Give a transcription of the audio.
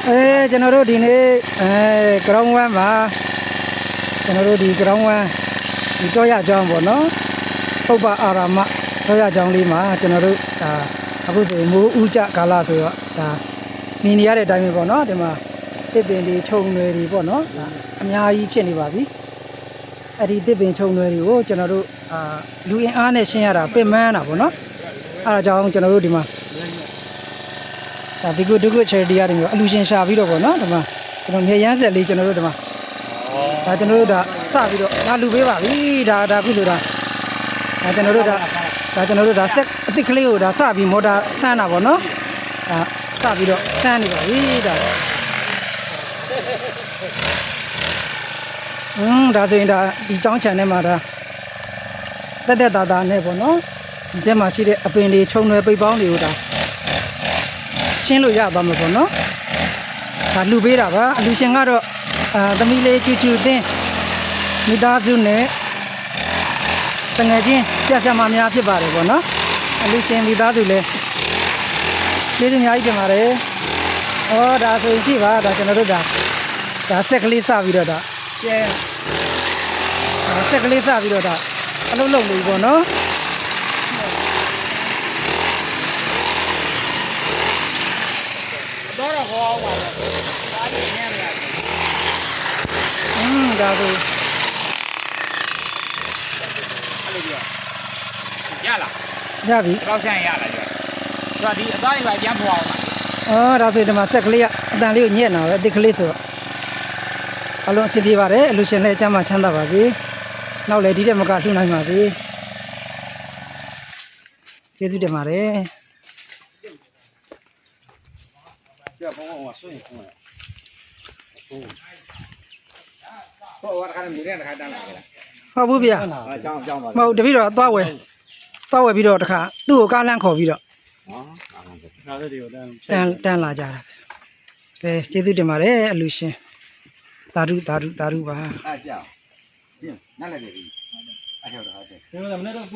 ကျွန်တော်တို့ဒီနေ့ground 1မှာကျွန်တော်တို့ဒီ ground 1ဒီတော့ရကြောင်းပေါ့နော်ပုပ္ပအာရမတော့ရကြောင်းလေးမှာကျွန်တော်တို့ဒါအခုဆိုမိုးဥကြကာလဆိုတော့ဒါမြင်နေရတဲ့အတိုင်းပဲပေါ့နော်ဒီမှာတစ်ပင်တွေခြုံတွေတွေပေါ့နော်ဒါအများကြီးဖြစ်နေပါပြီအဲ့ဒီတစ်ပင်ခြုံတွေကိုကျွန်တော်တို့လူအင်အားနဲ့ရှင်းရတာပင်မန်းတာပေါ့နော်အဲ့ဒါကြောင့်ကျွန်တော်တို့ဒီမှာဒါဘီကိုဒုက္ခချယ်တီရတယ်မျိုးအလူရှင်ရှာပြီးတော့ပေါ့နော်ဒီမှာကျွန်တော်မြေရမ်းဆက်လေးကျွန်တော်တို့ဒီမှာဒါကျွန်တော်တို့ဒါစပြီးတော့ဒါလူပေးပါပြီဒါခုဆိုတာဒါကျွန်တော်တို့ဒါဆက်အစ်ကလေးကိုဒါစပြီးမော်တာဆန်းတာပေါ့နော်ဒါစပြီးတော့ဆန်းနေပါပြီဒါဒါဆိုရင်ဒါဒီចောင်းချန်ထဲမှာဒါတက်တာနဲ့ပေါ့နော်ဒီထဲမှာရှိတဲ့အပင်တွေခြုံတွေပိတ်ပေါင်းတွေကိုဒါရှင်းလို့ရသွားမှာပေါ့နော်ဒါလူပေးတာပါအလူရှင်ကတော့သမီးလေးကျူတင်းမိသားစုနဲ့တငယ်ချင်းဆက်ဆက်မများဖြစ်ပါတယ်ပေါ့နော်အလူရှင်မိသားစုလည်းကျေးဇူးအများကြီးတင်ပါတယ်ဒါဆိုရင်ကြည့်ပါဒါကျွန်တော်တို့ဒါဆက်ကလေးစပြီးတော့ဒါဆက်ကလေးစပြီးတော့ဒါအလုံးလုံးလေးပေါ့နော်တော့ဟောအောင်ပါဒါလေးညံ့နေရတယ်ဒါဆိုအဲ့လိုပြောရလားရပြီတော့ဆန်းရလားပြောသူကဒီအသားတွေပါပြန်ဖွာအောင်ဒါဆိုဒီမှာဆက်ကလေးကအတန်လေးကိုညက်နေတာပဲအသစ်ကလေးဆိုတော့အလုံးအဆင်ပြေပါတယ်အလူရှင်လည်းအကျမ်းမှချမ်းသာပါစေနောက်လည်းဒီတက်မကလှူနိုင်ပါစေကျေးဇူးတင်ပါတယ်这帮我顺风了，我看明天还单来了。ဟုတ်ဘူးဗျာကြောင်းပါမဟုတ်တပည့်တော့သွားဝယ်ပြီးတော့တခါသူ့ကိုကားလန့်ခေါ်ပြီးတော့ကားလေးတွေကိုတန်းလာကြတာကဲကျေးဇူးတင်ပါတယ်အလူရှင်သာဓုပါအားကြောင်းနားလည်ပြီအားကြောင်းတော့